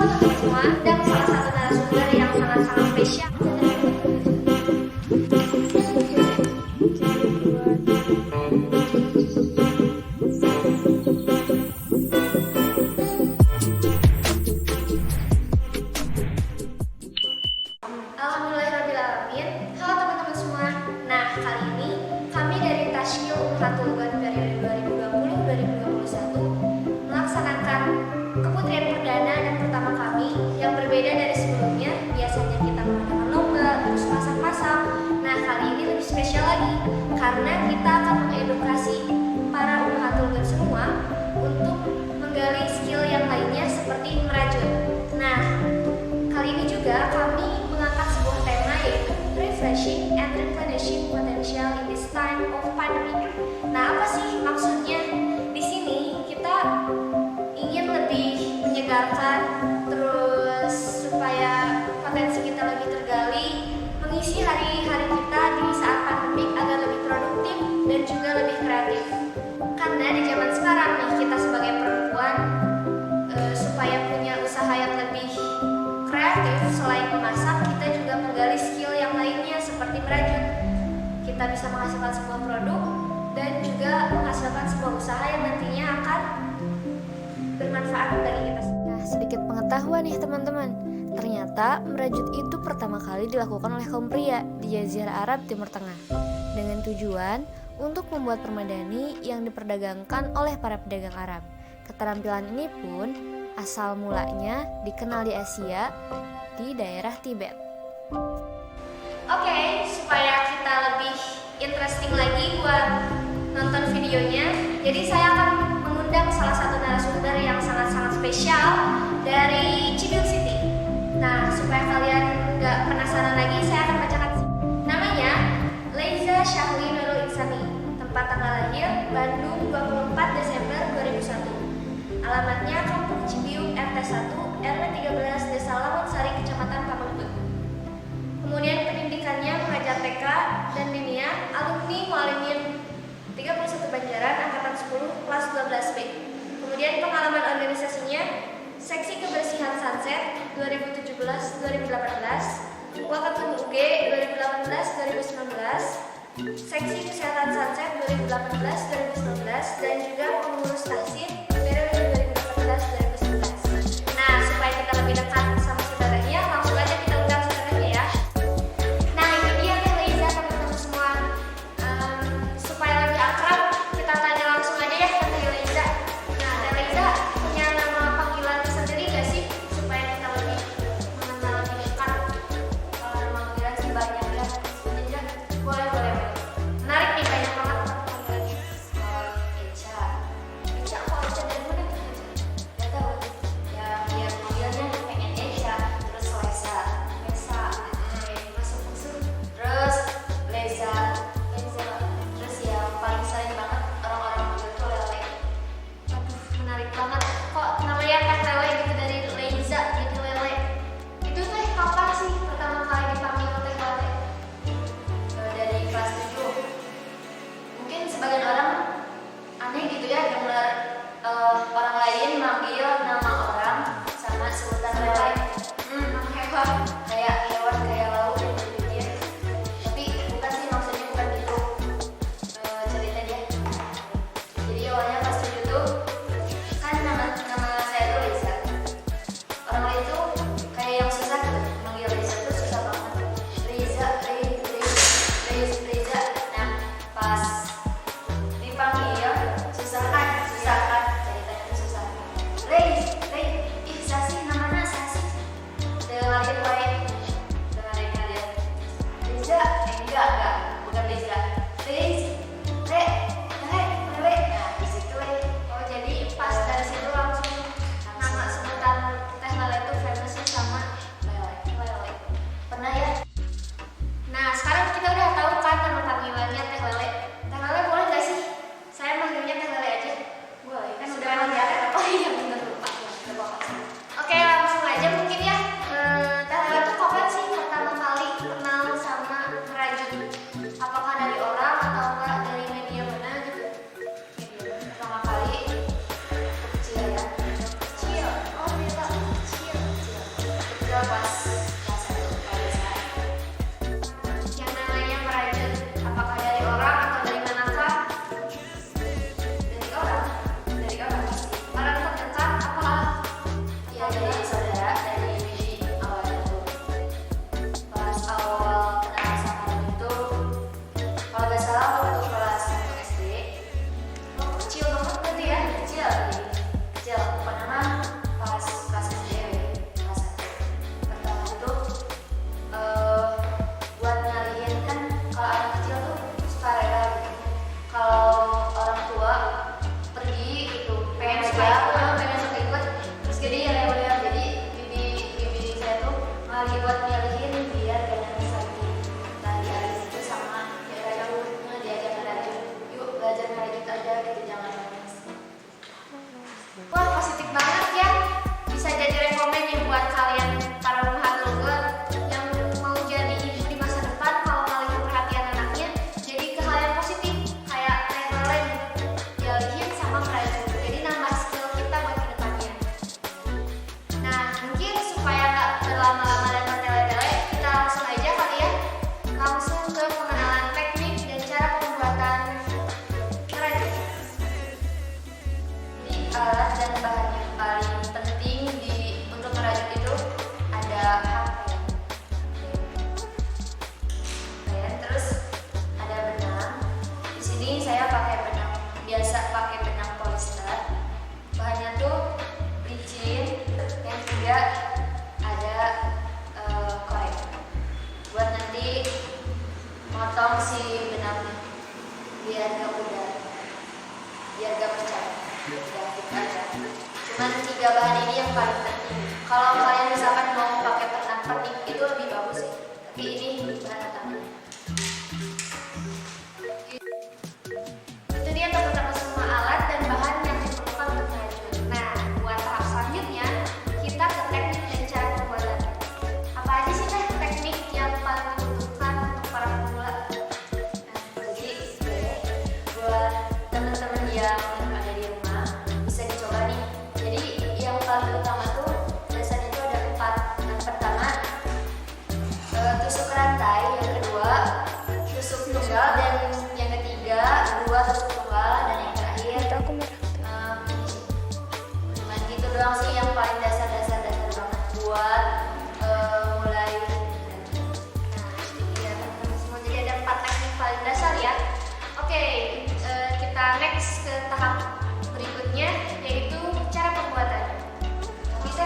teman-teman semua, dan salah satu narasumber yang sangat-sangat spesial. Alhamdulillahirrahmanirrahim. Halo teman-teman semua. Nah, kali ini kami dari Tashkil Umratul Uban periode 2020-2021 melaksanakan keputrian perdana dan pertama kami yang berbeda dari sebelumnya. Biasanya kita mengadakan lomba, terus pasang-pasang. Nah, kali ini lebih spesial lagi karena kita akan mengedukasi para umratul uban semua untuk menggali skill yang lainnya seperti merajut. Nah, kali ini juga kami mengangkat sebuah tema yaitu refreshing and replenishing potential in this time of pandemic. Nah, apa sih maksudnya? Di sini kita ingin lebih menyegarkan, terus supaya potensi kita lebih tergali, mengisi hari-hari kita di saat pandemik agar lebih produktif dan juga lebih kreatif. Karena di zaman sekarang nih kita sebagai perempuan supaya punya usaha yang lebih kreatif, selain memasak, kita juga menggali skill yang lainnya seperti merajut. Kita bisa menghasilkan sebuah produk dan juga menghasilkan sebuah usaha yang nantinya akan bermanfaat bagi kita. Nah, sedikit pengetahuan nih teman-teman. Ternyata merajut itu pertama kali dilakukan oleh kaum pria di Jazirah Arab Timur Tengah dengan tujuan untuk membuat permadani yang diperdagangkan oleh para pedagang Arab. Keterampilan ini pun asal mulanya dikenal di Asia, di daerah Tibet. Oke, supaya kita lebih interesting lagi buat nonton videonya, jadi saya akan mengundang salah satu narasumber yang sangat-sangat spesial dari Cibinong City. Nah, supaya kalian nggak penasaran lagi, saya akan bacakan. Namanya Leiza Syahli Nurul Insani, tempat tanggal lahir Bandung 24 Desember 2001. Alamatnya Kampung Cibiuk RT 1 RW 13 Desa Lawonsari Kecamatan Pamengpeuk. Kemudian pendidikannya mengajar TK dan Dinia, alumni Mualimin 31 Banjaran angkatan 10 kelas 12B. Kemudian pengalaman organisasinya Seksi Kebersihan Sunset 2017-2018, Wakatum UG 2018-2019, Seksi Kesehatan Sunset 2018-2019, dan juga pengurus tahsin periode 2014-2019. Nah, supaya kita lebih dekat sama saudaranya, langsung aja kita undang saudaranya ya. Nah, ini dia Teh Leiza, teman-teman semua. Supaya lebih akrab, kita tanya langsung aja ya ke Teh Leiza. Nah, Teh Leiza punya nama panggilan sendiri nggak sih? Supaya kita lebih mengenal lebih dekat. Kalau nama panggilan sih banyak ya. Eja, boleh. Menarik nih, banyak banget panggilannya. Eja. Eja apa? alat dan bahan yang paling penting untuk merajut itu ada hakpen. Terus ada benang. Di sini saya pakai benang biasa, pakai benang polyester. Bahannya tuh licin, yang juga ada korek buat nanti motong si benangnya biar gak pudar, biar gak pecah. Udah gitu aja. Cuman 3 bahan ini yang paling penting. Kalau kalian misalkan mau pakai pernak-pernik itu lebih bagus sih, tapi ini bahan utamanya. Itu dia teman-teman semua alat dan bahan yang diperlukan untuk merajut. Nah, buat tahap selanjutnya kita ke teknik dan cara pembuatan. Apa aja sih teknik yang paling dibutuhkan untuk para pemula? Nah, jadi buat teman-teman yang ada di rumah bisa dicoba nih. Jadi yang paling utama tuh biasanya itu ada 4. Yang pertama tusuk rantai, yang kedua tusuk tunggal, dan yang ketiga 2 tusuk tunggal, dan yang terakhir cuman gitu doang sih yang paling dasar banget buat mulai. Nah, itu dia teman-teman semua. Jadi ada 4 teknik paling dasar ya. Oke, kita next ke tahap berikutnya, yaitu cara pembuatannya. Bisa?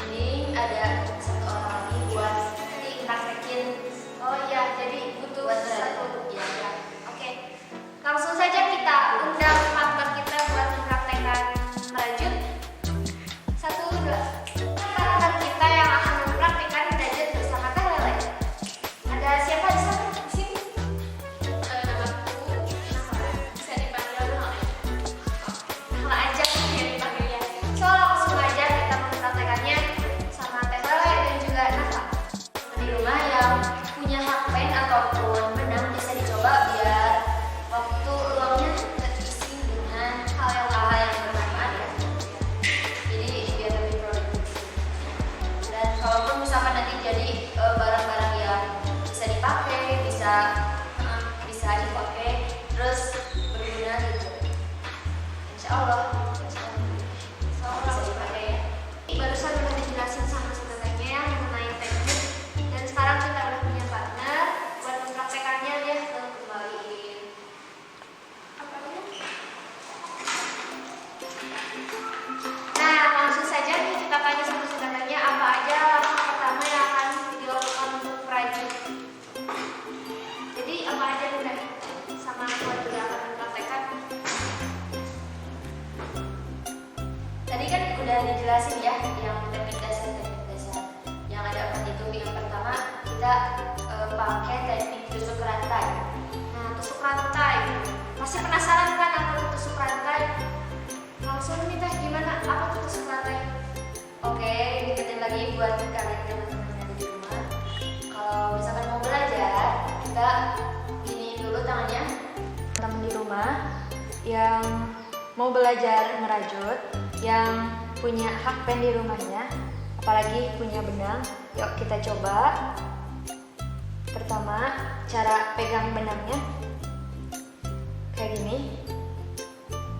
Ini ada 1 orang lagi buat nanti praktekin. Oh iya, jadi butuh buat 1 ya. Oke, langsung saja kita undang partner kita buat mempraktekkan merajut. 1, 2. Partner kita yang akan mempraktekkan merajut bersama Teh Lele. Ada siapa di sana? Di sini? Namaku Nahla. Bisa dipanggil Nahla. Nahla aja ya dipanggilnya. So langsung aja kita mempraktekannya sama Teh Lele dan juga Nahla. Di rumah yang punya hakpen ataupun benang bisa dicoba biar waktu luangnya terisi dengan hal yang bermanfaat ya. Jadi biar lebih produktif. Dan kalaupun misalkan nanti jadi barang-barang yang bisa dipakai, bisa dipakai terus berguna gitu. Insya Allah bisa dipakai ya. Barusan udah dijelasin sama sebenarnya ya mengenai teknik, dan sekarang kita udah punya partner buat mempraktekannya ya. Kembaliin nah, langsung saja nih kita tanya sama saudaranya apa aja langkah pertama yang akan dilakukan untuk merajut. Jadi apa aja Bunda sama aku juga akan mempraktekkan. Tadi kan udah dijelasin ya yang teknik dasar. Yang ada 4 itu. Yang pertama kita pakai teknik tusuk rantai. Nah, tusuk rantai. Masih penasaran kan apa itu tusuk rantai? Langsung nih Teh, gimana? Apa itu tusuk rantai? Oke, diingetin lagi buat kalian teman-teman yang ada di rumah. Kalau misalkan mau belajar, kita gini dulu tangannya. Teman di rumah yang mau belajar merajut, yang punya hakpen di rumahnya, apalagi punya benang, yuk kita coba. Pertama, cara pegang benangnya kayak gini,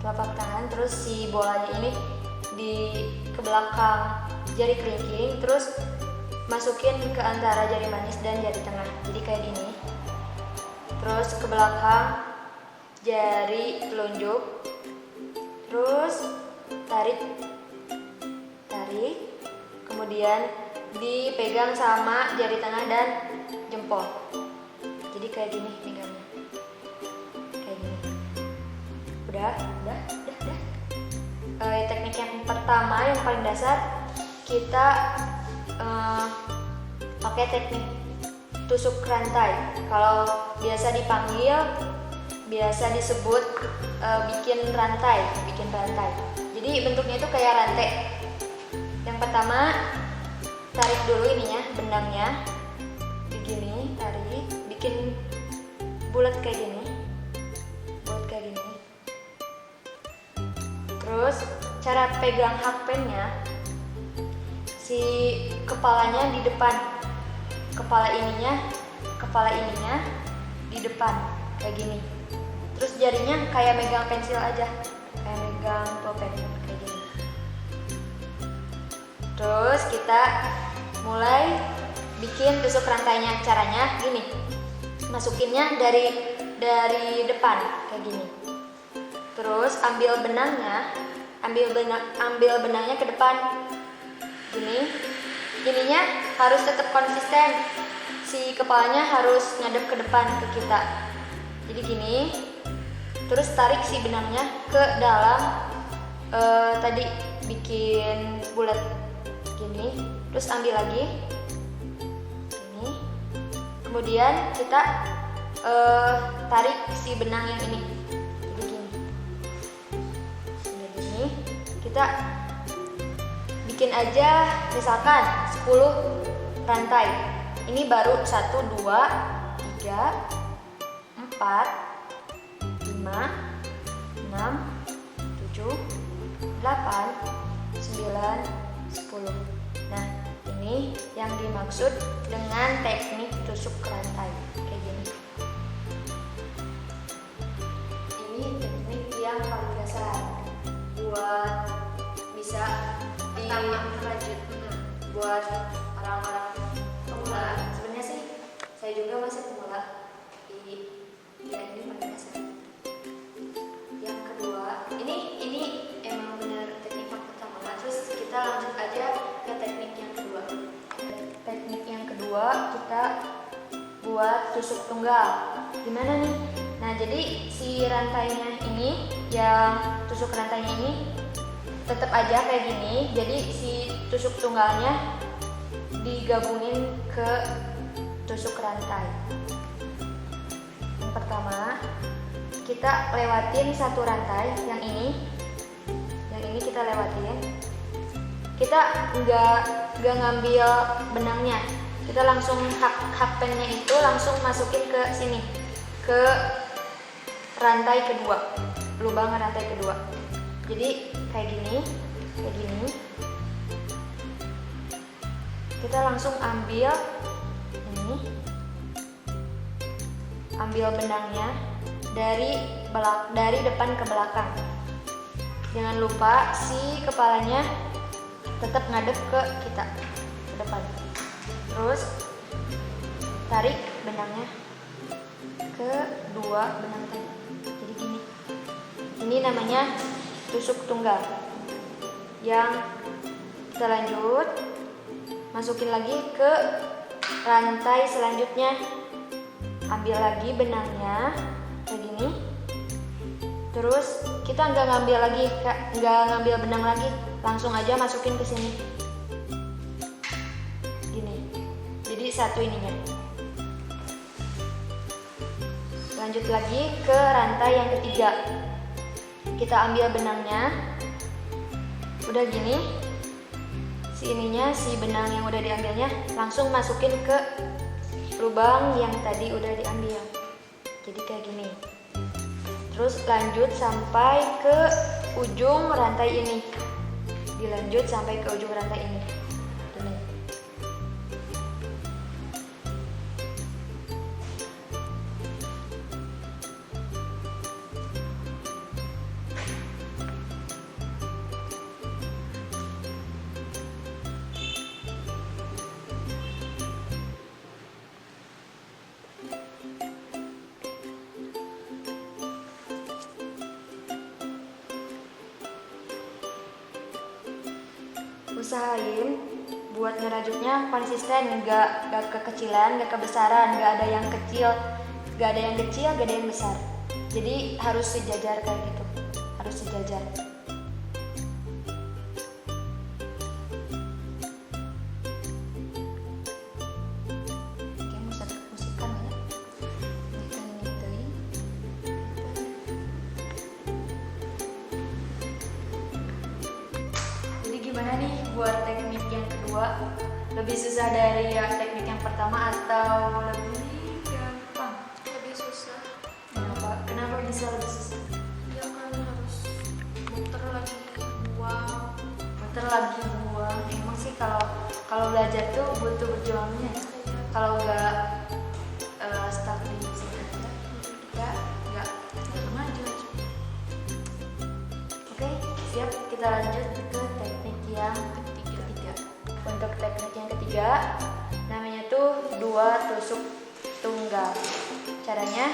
telapak tangan, terus si bolanya ini ke belakang jari kelingking, terus masukin ke antara jari manis dan jari tengah, jadi kayak gini. Terus ke belakang jari telunjuk, terus tarik, kemudian dipegang sama jari tengah dan jempol. Jadi kayak gini pegangnya, kayak gini. Udah. Teknik yang pertama yang paling dasar kita pakai teknik tusuk rantai. Kalau biasa disebut bikin rantai. Jadi bentuknya itu kayak rantai. Yang pertama tarik dulu ininya, benangnya begini, tarik, bikin bulat kayak gini. Terus cara pegang hakpennya, si kepalanya di depan, kepala ininya di depan kayak gini. Terus jarinya kayak megang pensil aja, kayak megang kopek kayak gini. Terus kita mulai bikin tusuk rantainya. Caranya gini, masukinnya dari depan kayak gini. Terus ambil benangnya ke depan gini. Ininya harus tetap konsisten, si kepalanya harus ngadep ke depan ke kita, jadi gini. Terus tarik si benangnya ke dalam, tadi bikin bulat gini. Terus ambil lagi ini, kemudian kita tarik si benang yang ini, jadi gini. Jadi gini kita bikin aja misalkan 10 rantai. Ini baru 1, 2, 3, 4, 5, 6, 7, 8, 9, 10. Nah, ini yang dimaksud dengan teknik tusuk rantai kayak gini. Ini teknik yang paling dasar buat bisa lanjut buat orang-orang pemula. Sebenarnya sih saya juga masih pemula ya, ini paling dasar. Yang kedua, ini emang benar teknik yang pertama. Terus kita lanjut aja ke teknik yang kedua. Teknik yang kedua kita buat tusuk tunggal. Gimana nih? Nah, jadi si rantainya ini, yang tusuk rantainya ini tetap aja kayak gini. Jadi si tusuk tunggalnya digabungin ke tusuk rantai. Yang pertama, kita lewatin satu rantai, yang ini kita lewatin. Kita nggak ngambil benangnya, kita langsung hakpennya itu langsung masukin ke sini, ke rantai kedua, lubang rantai kedua. Jadi kayak gini. Kita langsung ambil ini, ambil benangnya dari depan ke belakang. Jangan lupa si kepalanya tetap ngadep ke kita, ke depan. Terus tarik benangnya ke dua benang tadi. Jadi gini. Ini namanya tusuk tunggal. Yang kita lanjut, masukin lagi ke rantai selanjutnya. Ambil lagi benangnya kayak gini. Terus kita nggak ngambil benang lagi, langsung aja masukin ke sini. Gini. Jadi satu ininya. Lanjut lagi ke rantai yang ketiga. Kita ambil benangnya. Udah gini. Si benang yang udah diambilnya langsung masukin ke lubang yang tadi udah diambil. Jadi kayak gini. Terus lanjut sampai ke ujung rantai ini. Dilanjut sampai ke ujung rantai ini. Gini. Usahain buat ngerajutnya konsisten, nggak kekecilan, nggak kebesaran, nggak ada yang kecil, nggak ada yang besar. Jadi harus sejajar kayak gitu, harus sejajar. Oke, musikan ya. Gimana nih buat teknik yang kedua? Lebih susah dari teknik yang pertama atau lebih gampang? Lebih susah. Kenapa bisa lebih susah? Ya kan harus muter lagi buang. Emang sih kalau belajar tuh butuh perjuangannya. Kalau nggak stuck di situ aja, kita nggak maju. Oke. Siap, kita lanjut ke teknik yang ketiga. Untuk teknik yang ketiga, namanya tuh 2 tusuk tunggal. Caranya,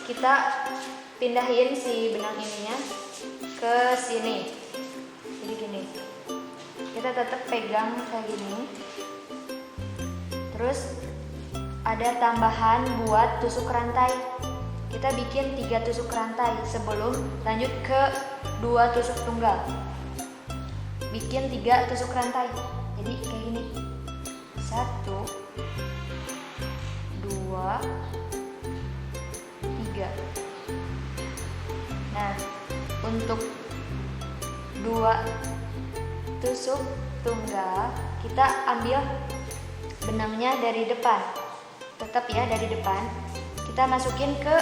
kita pindahin si benang ininya ke sini. Jadi gini, kita tetap pegang kayak gini. Terus ada tambahan buat tusuk rantai. Kita bikin 3 tusuk rantai sebelum lanjut ke 2 tusuk tunggal. Bikin 3 tusuk rantai. Jadi kayak gini. 1, 2, 3. Nah, untuk 2 tusuk tunggal, kita ambil benangnya dari depan. Tetap ya, dari depan. Kita masukin ke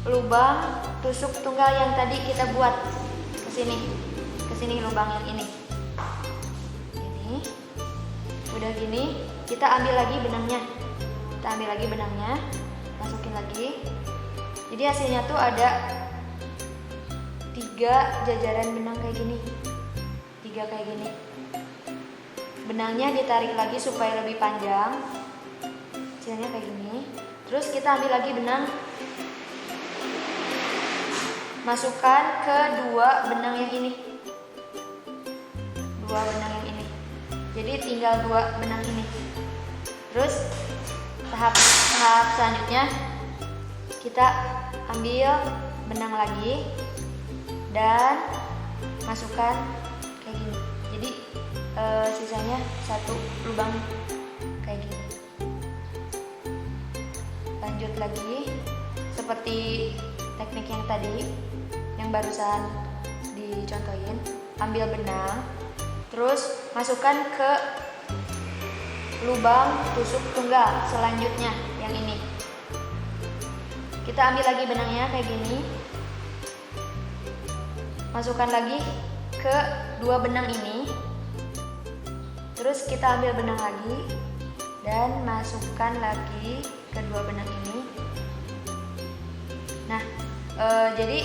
lubang tusuk tunggal yang tadi kita buat. Ke sini lubang yang ini. Ini. Udah gini, kita ambil lagi benangnya. Masukin lagi. Jadi hasilnya tuh ada 3 jajaran benang kayak gini. 3 kayak gini. Benangnya ditarik lagi supaya lebih panjang. Hasilnya kayak gini. Terus kita ambil lagi benang, masukkan ke 2 benang yang ini. 2 benang yang ini. Jadi tinggal 2 benang ini. Terus tahap selanjutnya kita ambil benang lagi dan masukkan kayak gini. Jadi sisanya 1 lubang kayak gini. Lanjut lagi seperti teknik yang tadi, yang barusan dicontohin. Ambil benang, terus masukkan ke lubang tusuk tunggal selanjutnya yang ini. Kita ambil lagi benangnya kayak gini, masukkan lagi ke 2 benang ini, terus kita ambil benang lagi dan masukkan lagi ke 2 benang ini. Nah, jadi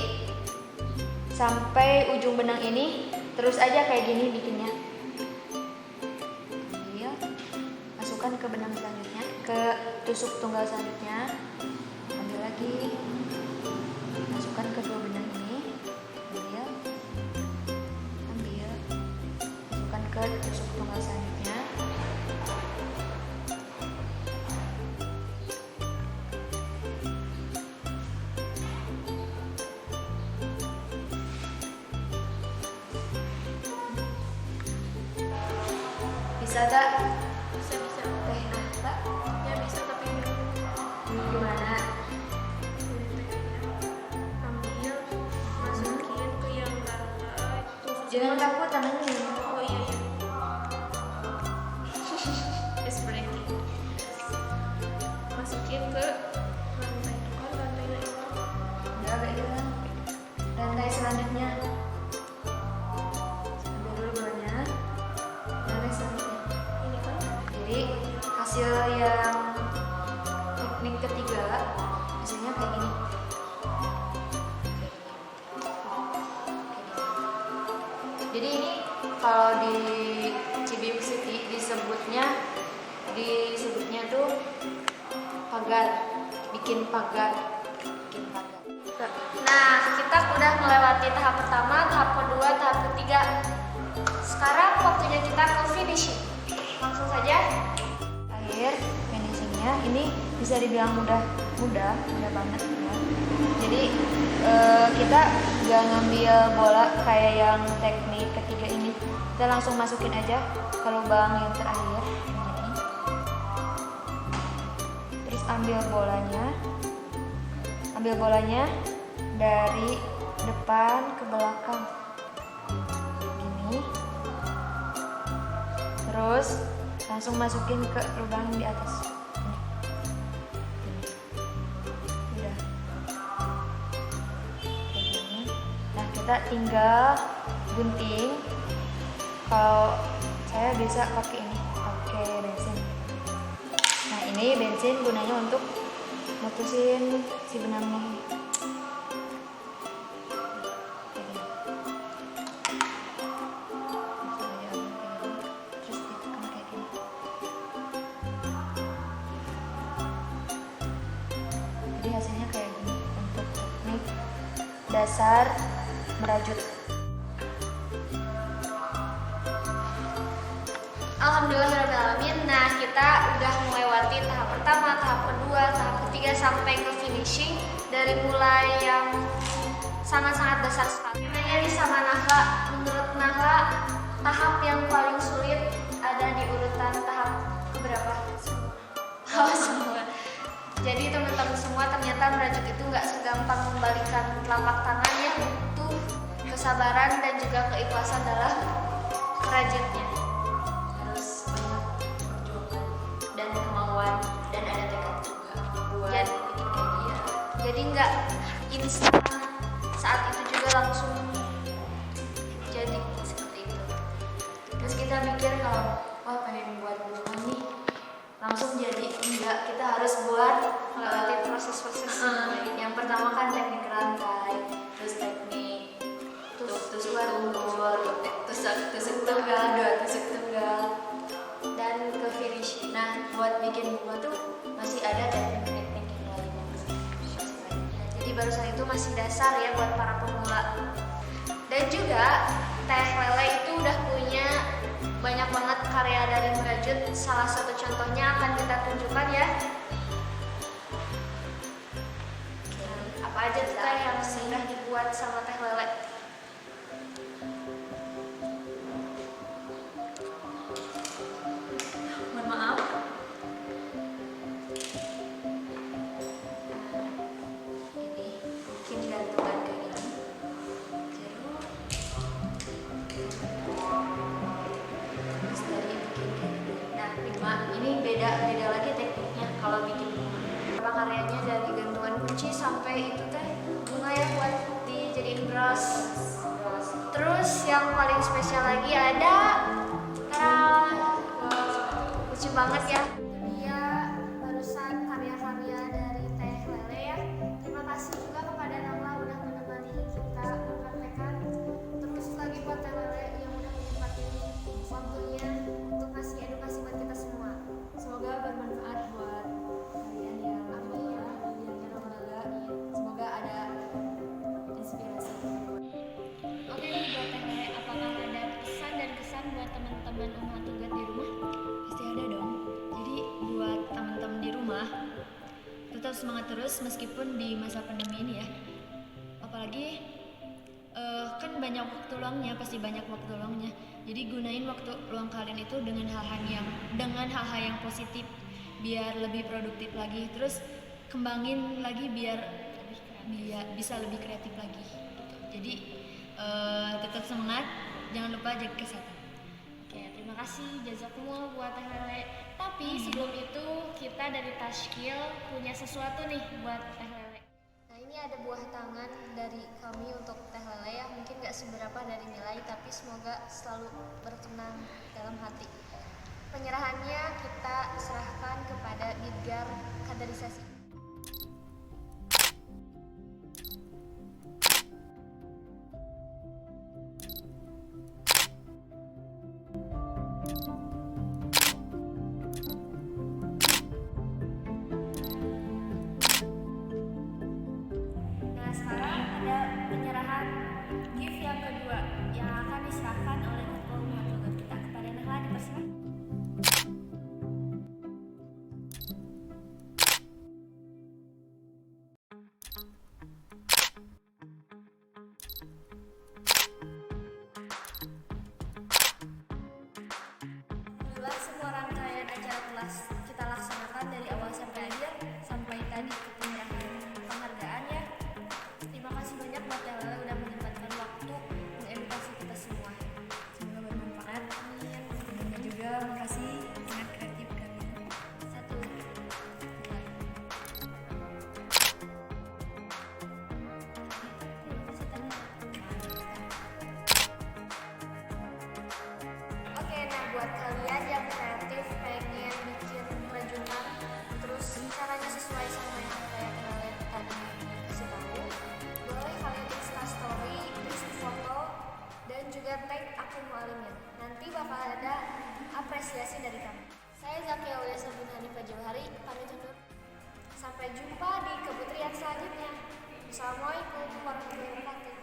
sampai ujung benang ini terus aja kayak gini bikinnya. Ambil, masukkan ke benang selanjutnya, ke tusuk tunggal selanjutnya. Ambil lagi, masukkan ke 2 benang ini. Ambil, masukkan ke tusuk tunggal selanjutnya. Bisa gak? Bisa. Teh apa? Ya bisa, tapi Gimana? ambil, masukin ke yang rantai. Jangan takut tangannya. Oh iya. It's breaking. Masukin ke rantai itu kan, rantainya itu. Enggak hilang. Rantai selanjutnya. Ambil dulu bolanya. Rantai selanjutnya. Ini kan. Jadi hasil yang teknik ketiga hasilnya kayak gini. Jadi ini kalau di Cibiuk City disebutnya tuh pagar, bikin pagar. Nah, kita udah melewati tahap pertama, tahap kedua, tahap ketiga. Sekarang waktunya kita ke finishing. Langsung saja. Akhir finishingnya ini bisa dibilang mudah banget ya. Jadi kita gak ngambil bola kayak yang teknik ketiga ini. Kita langsung masukin aja ke lubang yang terakhir ini. Terus ambil bolanya dari depan ke belakang gini. Terus langsung masukin ke lubang yang di atas. Udah. Kayak gini. Nah, kita tinggal gunting. Kalau saya bisa pakai ini, pakai bensin. Nah, ini bensin gunanya untuk mutusin si benangnya. dasar merajut. Alhamdulillahirrahmanirrahim. Nah, kita udah melewati tahap pertama, tahap kedua, tahap ketiga sampai ke finishing. Dari mulai yang sangat-sangat dasar sekali. Nanya nih sama Nahla, menurut Nahla tahap yang paling sulit ada di urutan tahap keberapa? Oh, semua. Jadi teman-teman semua, ternyata merajut itu nggak segampang membalikkan telapak tangan ya, butuh kesabaran dan juga keikhlasan dalam merajutnya. Harus banyak perjuangan dan kemauan dan ada tekad juga buat bikin kayak dia. Jadi nggak instan saat itu juga langsung jadi seperti itu. Terus kita mikir kalau wah pengen buat bunga nih langsung jadi, enggak, kita harus buat melewati proses-proses yang pertama kan teknik rantai, terus teknik tusuk ukur, tusuk tunggal, dua tusuk tunggal, dan ke finish. Nah, buat bikin bunga tuh masih ada teknik-teknik yang lainnya. Jadi barusan itu masih dasar ya buat para pemula. Dan juga Teh Lele itu udah punya banyak banget karya dari merajut. Salah satu contohnya akan kita tunjukkan ya. Apa aja tuh Teh yang sudah dibuat sama Teh Lele? Mohon maaf. Ini mungkin gantungan kayak gini. Ini beda lagi tekniknya kalau bikin bunga. Karyanya dari gantungan kunci sampai itu teh bunga ya buat dijadiin bros. Terus yang paling spesial lagi ada lucu banget ya. Dia barusan karya-karya dari Teh Lele ya. Terima kasih juga kepada Nahla udah menemani kita mempraktekkan. Terus lagi buat Teh Lele yang udah menyempatkan waktunya untuk kasih edukasi buat kita semua. Semoga bermanfaat buat kalian yang olahraga. Semoga ada inspirasi. Oke nih buat Teh Lele, apakah ada pesan dan kesan buat teman-teman Umah Tugat di rumah? Pasti ada dong. Jadi buat teman-teman di rumah tetap semangat terus meskipun di masa pandemi ini ya. Apalagi kan banyak waktu luangnya, pasti banyak waktu luangnya. Jadi gunain waktu luang kalian itu dengan hal-hal yang positif biar lebih produktif lagi. Terus kembangin lagi biar bisa lebih kreatif lagi. Gitu. Jadi tetap semangat, jangan lupa jaga kesehatan. Oke, terima kasih jazakumullah buat Teh Lele. Tapi sebelum itu kita dari Tashkil punya sesuatu nih buat Teh Lele. Nah, ini ada buah tangan dari kami untuk Teh Lele yang mungkin gak seberapa dari nilai, tapi semoga selalu berkenan dalam hati. Penyerahannya kita serahkan kepada Bidgar Kaderisasi. Nah, sekarang ada penyerahan gift yang kedua yang akan diserahkan oleh ketua rumah tangga kita kepada Nahla. Dipersilakan. Itulah semua rangkaian acara kelas kita laksanakan dari awal sampai akhir, sampai tadi ke penyerahan penghargaan ya. Terima kasih banyak buat Teh Lele udah menyempatkan waktu mengedukasi kita semua. Semoga bermanfaat. Amin. Dan juga makasih sangat kreatif kalian. Satu, dua. Oke, nah buat kalian yang kreatif pengen bikin rajutan terus caranya sesuai sama yang kayak kalian tadi kasih tahu, boleh kalian story, terus foto dan juga tag akun mualimnya. Nanti bakal ada apresiasi dari kami. Saya Zakia Aulia Sabun Hanifah Jauhari, pamit undur. Sampai jumpa di keputrian selanjutnya. Assalamualaikum warahmatullahi wabarakatuh.